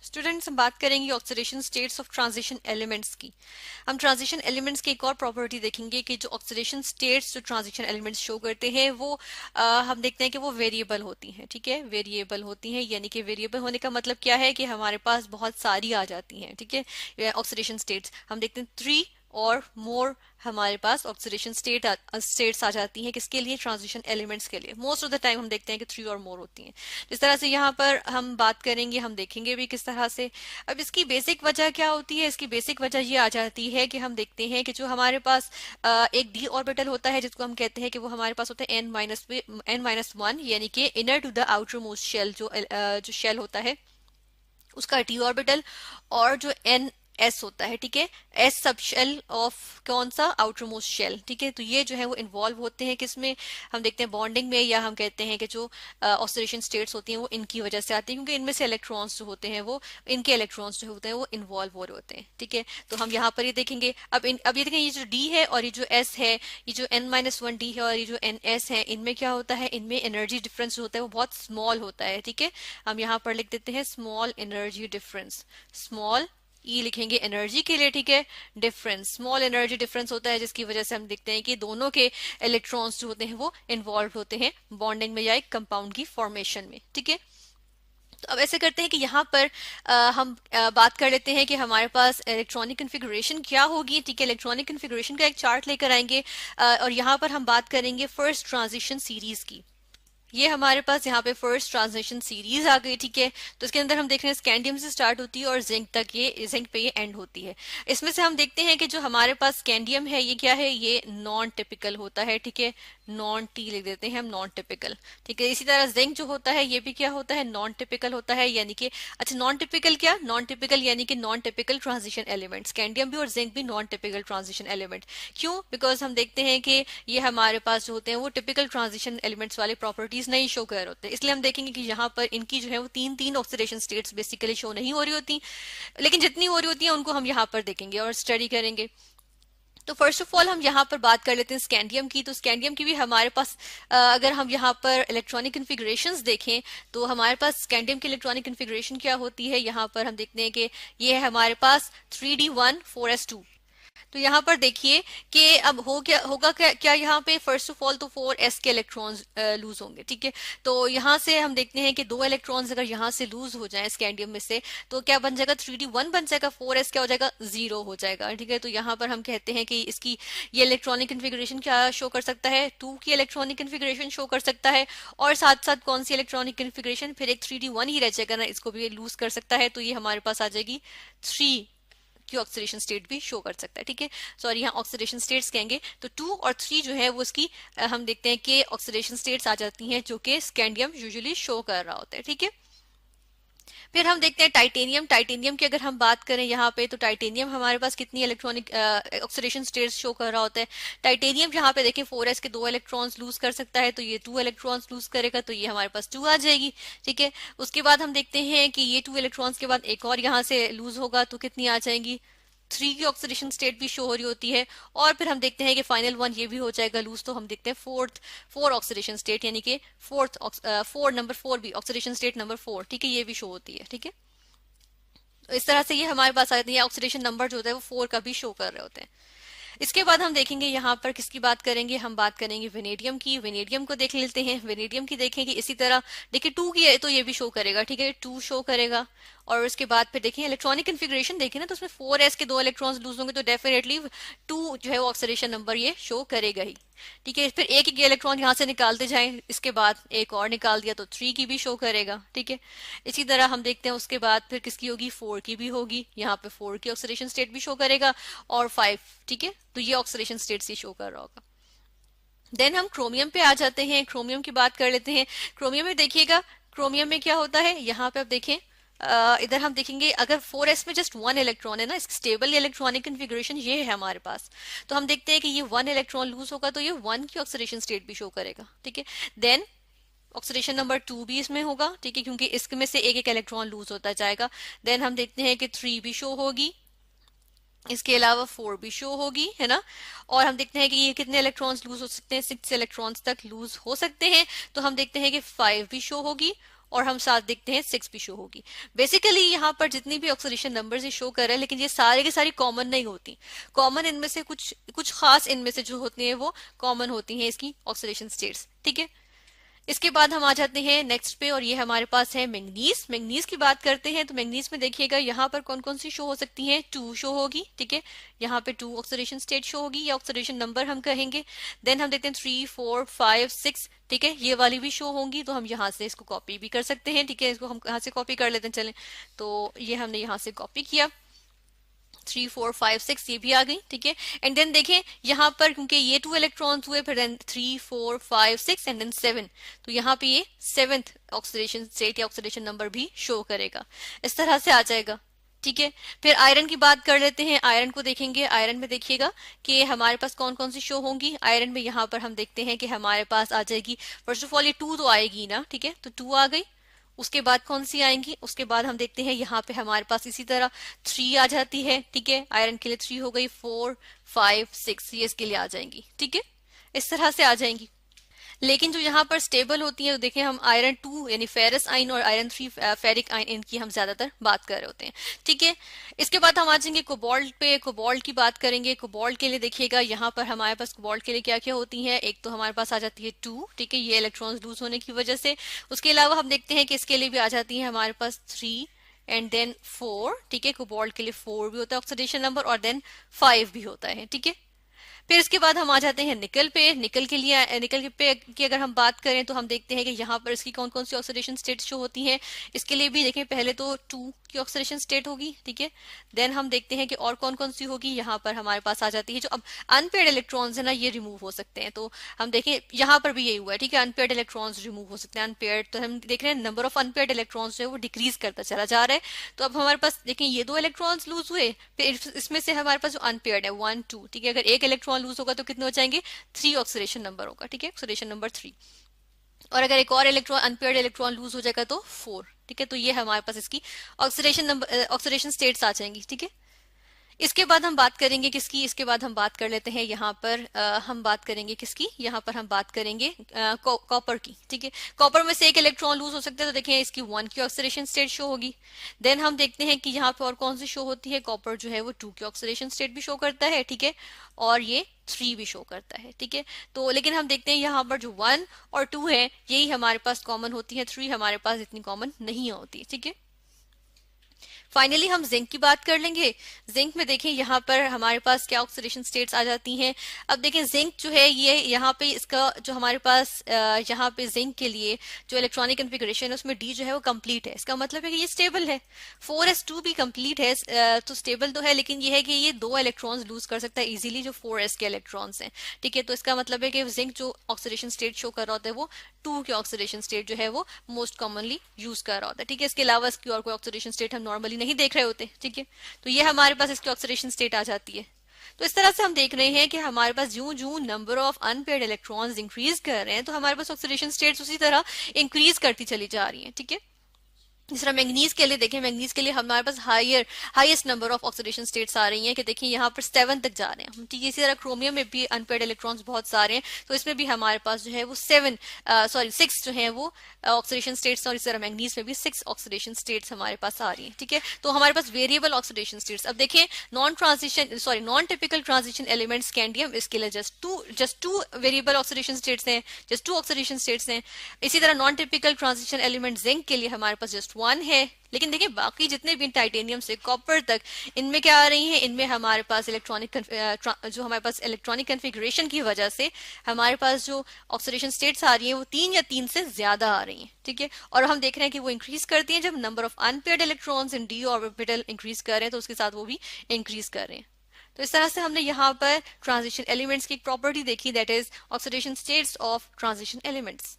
Students, हम बात करेंगे oxidation states of transition elements की। हम ट्रांजिशन एलिमेंट्स की एक और प्रॉपर्टी देखेंगे कि जो ऑक्सीडेशन स्टेट्स जो ट्रांजिशन एलिमेंट्स शो करते हैं वो हम देखते हैं कि वो वेरिएबल होती हैं। ठीक है, वेरिएबल होती हैं, यानी कि वेरिएबल होने का मतलब क्या है कि हमारे पास बहुत सारी आ जाती हैं। ठीक है, ऑक्सीडेशन स्टेट्स हम देखते हैं 3 और मोर हमारे पास ऑक्सीडेशन स्टेट्स आ जाती हैं। किसके लिए? ट्रांजिशन एलिमेंट्स के लिए। मोस्ट ऑफ द टाइम हम देखते हैं कि 3 और मोर होती हैं। जिस तरह से यहाँ पर हम बात करेंगे, हम देखेंगे भी किस तरह से। अब इसकी बेसिक वजह क्या होती है? इसकी बेसिक वजह ये आ जाती है कि हम देखते हैं कि जो हमारे पास एक डी ऑर्बिटल होता है जिसको हम कहते हैं कि वो हमारे पास होता है n-1, यानी कि inner to the outermost shell, जो शेल होता है उसका डी ऑर्बिटल, और जो एन एस होता है। ठीक है, एस सब शेल ऑफ कौन सा? Outermost shell. ठीक है, तो ये जो है वो इन्वॉल्व होते हैं किसमें? हम देखते हैं बॉन्डिंग में, या हम कहते हैं कि जो ऑक्सीडेशन स्टेट्स होती हैं वो इनकी वजह से आती है, क्योंकि इनमें से इलेक्ट्रॉन्स जो होते हैं वो इनके इलेक्ट्रॉन्स जो होते हैं वो इन्वॉल्व हो रहे होते हैं। ठीक है, तो हम यहाँ पर ये देखेंगे। अब ये देखें, ये जो डी है और ये जो एस है, ये जो n-1 डी है और ये जो एन एस है, इनमें क्या होता है? इनमें एनर्जी डिफरेंस जो होता है वो बहुत स्मॉल होता है। ठीक है, हम यहाँ पर लिख देते हैं स्मॉल एनर्जी डिफरेंस। स्मॉल ई लिखेंगे एनर्जी के लिए। ठीक है, डिफरेंस, स्मॉल एनर्जी डिफरेंस होता है, जिसकी वजह से हम देखते हैं कि दोनों के इलेक्ट्रॉन्स जो होते हैं वो इन्वॉल्व होते हैं बॉन्डिंग में या एक कंपाउंड की फॉर्मेशन में। ठीक है, तो अब ऐसे करते हैं कि यहाँ पर हम बात कर लेते हैं कि हमारे पास इलेक्ट्रॉनिक कन्फिगरेशन क्या होगी। ठीक है, इलेक्ट्रॉनिक कन्फिगरेशन का एक चार्ट लेकर आएंगे और यहाँ पर हम बात करेंगे फर्स्ट ट्रांजिशन सीरीज की। ये हमारे पास यहाँ पे फर्स्ट ट्रांजिशन सीरीज आ गई। ठीक है, तो इसके अंदर हम देख रहे हैं स्कैंडियम से स्टार्ट होती है और जिंक तक, ये जिंक पे ये एंड होती है। इसमें से हम देखते हैं कि जो हमारे पास स्कैंडियम है ये क्या है? ये नॉन टिपिकल होता है। ठीक है, नॉन टी लिख देते हैं हम, नॉन टिपिकल। ठीक है, इसी तरह जिंक जो होता है ये भी क्या होता है? नॉन टिपिकल होता है, यानी कि अच्छा नॉन टिपिकल क्या? नॉन टिपिकल यानी कि non typical transition element. Scandium भी और जिंक भी नॉन टिपिकल ट्रांजिशन एलिमेंट। क्यों? बिकॉज हम देखते हैं कि ये हमारे पास जो होते हैं वो टिपिकल ट्रांजिशन एलिमेंट्स वाले प्रॉपर्टीज नहीं शो कर होते, इसलिए हम देखेंगे कि यहाँ पर इनकी जो है वो तीन तीन ऑक्सीडेशन स्टेट्स बेसिकली शो नहीं हो रही होती, लेकिन जितनी हो रही होती है उनको हम यहाँ पर देखेंगे और स्टडी करेंगे। तो फर्स्ट ऑफ ऑल हम यहाँ पर बात कर लेते हैं स्कैंडियम की। तो स्कैंडियम की भी हमारे पास अगर हम यहाँ पर इलेक्ट्रॉनिक कन्फिगरेशंस देखें तो हमारे पास स्कैंडियम की इलेक्ट्रॉनिक कन्फिगरेशन क्या होती है? यहाँ पर हम देखते हैं कि ये है हमारे पास 3d1 4s2। तो यहाँ पर देखिए कि अब होगा क्या यहाँ पे? फर्स्ट ऑफ ऑल तो 4s के इलेक्ट्रॉन्स लूज होंगे। ठीक है, तो यहाँ से हम देखते हैं कि 2 इलेक्ट्रॉन्स अगर यहाँ से लूज हो जाएं स्कैंडियम में से तो क्या बन जाएगा? 3d1 बन जाएगा, 4s क्या हो जाएगा? 0 हो जाएगा। ठीक है, तो यहाँ पर हम कहते हैं कि इसकी ये इलेक्ट्रॉनिक कन्फिगरेशन क्या शो कर सकता है? 2 की इलेक्ट्रॉनिक कन्फिगरेशन शो कर सकता है, और साथ साथ कौन सी इलेक्ट्रॉनिक कन्फिगरेशन? फिर एक 3d1 ही रह जाएगा ना, इसको भी लूज कर सकता है, तो ये हमारे पास आ जाएगी 3 की ऑक्सीडेशन स्टेट भी शो कर सकता है। ठीक है, सॉरी यहाँ ऑक्सीडेशन स्टेट्स कहेंगे, तो 2 और 3 जो है वो इसकी हम देखते हैं कि ऑक्सीडेशन स्टेट्स आ जाती हैं जो कि स्कैंडियम यूजुअली शो कर रहा होता है। ठीक है, फिर हम देखते हैं टाइटेनियम। टाइटेनियम की अगर हम बात करें यहाँ पे, तो टाइटेनियम हमारे पास कितनी इलेक्ट्रॉनिक ऑक्सीडेशन स्टेट्स शो कर रहा होता है? टाइटेनियम यहाँ पे देखें 4s के 2 इलेक्ट्रॉन्स लूज कर सकता है, तो ये 2 इलेक्ट्रॉन्स लूज करेगा, तो ये हमारे पास 2 आ जाएगी। ठीक है, उसके बाद हम देखते हैं कि ये 2 इलेक्ट्रॉन्स के बाद एक और यहाँ से लूज होगा, तो कितनी आ जाएंगी? 3 की ऑक्सीडेशन स्टेट भी शो हो रही होती है, और फिर हम देखते हैं कि फाइनल 1 ये भी हो जाएगा लूज, तो हम देखते हैं फोर ऑक्सीडेशन स्टेट, यानी कि नंबर 4 भी ऑक्सीडेशन स्टेट नंबर 4। ठीक है, ये भी शो होती है। ठीक है, तो इस तरह से ये हमारे पास आती है, ऑक्सीडेशन नंबर जो होता है वो 4 का भी शो कर रहे होते हैं। इसके बाद हम देखेंगे यहाँ पर किसकी बात करेंगे? हम बात करेंगे वेनेडियम की। वेनेडियम को देख लेते हैं। वेनेडियम की देखेंगे इसी तरह, देखिए 2 की है तो ये भी शो करेगा। ठीक है, 2 शो करेगा, और उसके बाद फिर देखें इलेक्ट्रॉनिक कन्फिगरेशन देखें ना, तो उसमें 4s के 2 इलेक्ट्रॉन्स लूज होंगे, तो डेफिनेटली 2 जो है वो ऑक्सीडेशन नंबर ये शो करेगा ही। ठीक है, फिर एक एक इलेक्ट्रॉन यहाँ से निकालते जाएं, इसके बाद एक और निकाल दिया तो 3 की भी शो करेगा। ठीक है, इसी तरह हम देखते हैं उसके बाद फिर किसकी होगी? 4 की भी होगी, यहाँ पे 4 की ऑक्सीडेशन स्टेट भी शो करेगा, और 5। ठीक है, तो ये ऑक्सीडेशन स्टेट ही शो कर रहा होगा। देन हम क्रोमियम पे आ जाते हैं। क्रोमियम की बात कर लेते हैं। क्रोमियम में देखिएगा, क्रोमियम में क्या होता है? यहाँ पे आप देखें, इधर हम देखेंगे अगर 4s में जस्ट 1 इलेक्ट्रॉन है ना, इसकी स्टेबल इलेक्ट्रॉनिक कन्फिगरेशन ये है हमारे पास, तो हम देखते हैं कि ये 1 इलेक्ट्रॉन लूज होगा तो ये 1 की ऑक्सीडेशन स्टेट भी शो करेगा। ठीक है, देन ऑक्सीडेशन नंबर 2 भी इसमें होगा। ठीक है, क्योंकि इसमें से एक एक इलेक्ट्रॉन लूज होता जाएगा। देन हम देखते हैं कि 3 भी शो होगी, इसके अलावा 4 भी शो होगी, है ना, और हम देखते हैं कि ये कितने इलेक्ट्रॉन्स लूज हो सकते हैं? 6 इलेक्ट्रॉन्स तक लूज हो सकते हैं, तो हम देखते हैं कि 5 भी शो होगी, और हम साथ देखते हैं 6 भी शो होगी। बेसिकली यहाँ पर जितनी भी ऑक्सीडेशन नंबर से शो कर रहा है, लेकिन ये सारे की सारी कॉमन नहीं होती। कॉमन इनमें से कुछ कुछ खास इनमें से जो होती है वो कॉमन होती है इसकी ऑक्सीडेशन स्टेट्स, ठीक है। इसके बाद हम आ जाते हैं नेक्स्ट पे, और ये हमारे पास है मैंगनीज। मैंगनीज की बात करते हैं तो मैंगनीज में देखिएगा यहाँ पर कौन कौन सी शो हो सकती हैं, 2 शो होगी, ठीक है। यहाँ पे 2 ऑक्सीडेशन स्टेट शो होगी, या ऑक्सीडेशन नंबर हम कहेंगे। देन हम देखते हैं 3, 4, 5, 6, ठीक है, ये वाली भी शो होंगी। तो हम यहाँ से इसको कॉपी भी कर सकते हैं, ठीक है। इसको हम यहाँ से कॉपी कर लेते हैं, चलें। तो ये हमने यहाँ से कॉपी किया, 3, 4, 5, 6 ये भी आ गई, ठीक है। एंड देन देखें यहाँ पर, क्योंकि ये 2 इलेक्ट्रॉन्स हुए, फिर देन 3, 4, 5, 6 एंड देन 7, तो यहाँ पे ये 7th ऑक्सीडेशन स्टेट या ऑक्सीडेशन नंबर भी शो करेगा। इस तरह से आ जाएगा, ठीक है। फिर आयरन की बात कर लेते हैं। आयरन को देखेंगे, आयरन में देखिएगा कि हमारे पास कौन कौन सी शो होंगी। आयरन में यहाँ पर हम देखते हैं कि हमारे पास आ जाएगी, फर्स्ट ऑफ ऑल ये 2 तो आएगी ना, ठीक है, तो 2 आ गई। उसके बाद कौन सी आएंगी, उसके बाद हम देखते हैं यहाँ पे हमारे पास इसी तरह 3 आ जाती है, ठीक है। आयरन के लिए 3 हो गई, 4, 5, 6 ये इसके लिए आ जाएंगी, ठीक है। इस तरह से आ जाएंगी। लेकिन जो यहाँ पर स्टेबल होती है, तो देखें हम आयरन 2 यानी फेरस आयन और आयरन 3 फेरिक आयन, इनकी हम ज्यादातर बात कर रहे होते हैं, ठीक है। इसके बाद हम आ जाएंगे कोबाल्ट पे। कोबाल्ट की बात करेंगे। कोबाल्ट के लिए देखिएगा यहाँ पर हमारे पास कोबाल्ट के लिए क्या क्या होती है। एक तो हमारे पास आ जाती है 2, ठीक है, ये इलेक्ट्रॉन्स लूज होने की वजह से। उसके अलावा हम देखते हैं कि इसके लिए भी आ जाती है हमारे पास 3 एंड देन 4, ठीक है। कोबाल्ट के लिए 4 भी होता है ऑक्सीडेशन नंबर, और देन 5 भी होता है, ठीक है। फिर इसके बाद हम आ जाते हैं निकल पे। निकल के लिए, निकल पे की अगर हम बात करें तो हम देखते हैं कि यहाँ पर इसकी कौन कौन सी ऑक्सीडेशन स्टेट शो होती हैं। इसके लिए भी देखें, पहले तो 2 की ऑक्सीडेशन स्टेट होगी, ठीक है। देन हम देखते हैं कि और कौन कौन सी होगी। यहाँ पर हमारे पास आ जाती है जो अब अनपेयर्ड इलेक्ट्रॉन्स है ना, ये रिमूव हो सकते हैं। तो हम देखें यहाँ पर भी यही हुआ है, ठीक है, अनपेयर्ड इलेक्ट्रॉन्स रिमूव हो सकते हैं। अनपेयर्ड तो हम देख रहे हैं नंबर ऑफ अनपेयर्ड इलेक्ट्रॉन्स जो है वो डिक्रीज करता चला जा रहा है। तो अब हमारे पास देखें ये 2 इलेक्ट्रॉन्स लूज हुए, फिर इसमें से हमारे पास जो अनपेयर्ड है 1, 2, ठीक है। अगर एक इलेक्ट्रॉन लूज होगा तो कितने हो जाएंगे, 3 ऑक्सीडेशन नंबर होगा, ठीक है, ऑक्सीडेशन नंबर 3। और अगर एक और इलेक्ट्रॉन अनपेयर्ड इलेक्ट्रॉन लूज हो जाएगा तो 4, ठीक है। तो ये हमारे पास इसकी ऑक्सीडेशन नंबर ऑक्सीडेशन स्टेट्स आ जाएंगी, ठीक है। इसके बाद हम बात करेंगे किसकी, इसके बाद हम बात कर लेते हैं यहाँ पर हम बात करेंगे किसकी, यहाँ पर हम बात करेंगे कॉपर की, ठीक है। कॉपर में से एक इलेक्ट्रॉन लूज हो सकता है, तो देखें इसकी 1 की ऑक्सीडेशन स्टेट शो होगी। देन हम देखते हैं कि यहाँ पे और कौन सी शो होती है। कॉपर जो है वो 2 की ऑक्सीडेशन स्टेट भी शो करता है, ठीक है, और ये 3 भी शो करता है, ठीक है। तो लेकिन हम देखते हैं यहाँ पर जो 1 और 2 है यही हमारे पास कॉमन होती है, 3 हमारे पास इतनी कॉमन नहीं होती, ठीक है। फाइनली हम जिंक की बात कर लेंगे। जिंक में देखें यहाँ पर हमारे पास क्या ऑक्सीडेशन स्टेट्स आ जाती हैं। अब देखें जिंक जो है ये यहाँ पे इसका जो हमारे पास यहाँ पे जिंक के लिए जो इलेक्ट्रॉनिक कन्फिगरेशन है उसमें डी जो है वो कंप्लीट है। इसका मतलब है कि ये स्टेबल है। 4s2 भी कंप्लीट है, तो स्टेबल तो है, लेकिन ये है कि ये 2 इलेक्ट्रॉन्स लूज कर सकता है इजीली जो 4s के इलेक्ट्रॉन्स हैं, ठीक है। तो इसका मतलब है कि जिंक जो ऑक्सीडेशन स्टेट शो कर रहा होता है वो 2 के ऑक्सीडेशन स्टेट जो है वो मोस्ट कॉमनली यूज कर रहा होता है, ठीक है। इसके अलावा इसकी और कोई ऑक्सीडेशन स्टेट हम नॉर्मली नहीं देख रहे होते, ठीक है। तो ये हमारे पास इसकी ऑक्सीडेशन स्टेट आ जाती है। तो इस तरह से हम देख रहे हैं कि हमारे पास जूं जूं number of unpaired electrons increase कर रहे हैं तो हमारे पास ऑक्सीडेशन स्टेट्स उसी तरह इंक्रीज करती चली जा रही हैं, ठीक है। जिस तरह मैंगनीज के लिए देखें, मैंगनीज के लिए हमारे पास highest number of oxidation states आ रही हैं कि देखिए यहाँ पर 7 तक जा रहे हैं, ठीक है। इसी तरह क्रोमियम में भी अनपेयर्ड इलेक्ट्रॉन्स बहुत सारे हैं, तो इसमें भी हमारे पास जो है वो 6 जो है वो ऑक्सीडेशन स्टेट्स, और इसी तरह मैंगनीज में भी 6 ऑक्सीडेशन स्टेट्स हमारे पास आ रही हैं, ठीक है। तो हमारे पास वेरिएबल ऑक्सीडेशन स्टेट्स। अब देखें non typical transition element scandium, इसके लिए just two variable oxidation states हैं, जस्ट 2 ऑक्सीडेशन स्टेट्स हैं। इसी तरह non typical transition element zinc के लिए हमारे पास जस्ट 1 है। लेकिन देखिए बाकी जितने भी टाइटेनियम से कॉपर तक इनमें क्या आ रही हैं, इनमें हमारे पास जो हमारे पास इलेक्ट्रॉनिक कन्फिगरेशन की वजह से हमारे पास जो ऑक्सीडेशन स्टेट्स आ रही हैं वो 3 या 3 से ज्यादा आ रही हैं, ठीक है। और हम देख रहे हैं कि वो इंक्रीज करती हैं जब number of unpaired electrons in D orbital increase कर रहे हैं, तो उसके साथ वो भी इंक्रीज कर रहे हैं। तो इस तरह से हमने यहाँ पर ट्रांजिशन एलिमेंट्स की एक प्रॉपर्टी देखी, that is oxidation states of transition elements.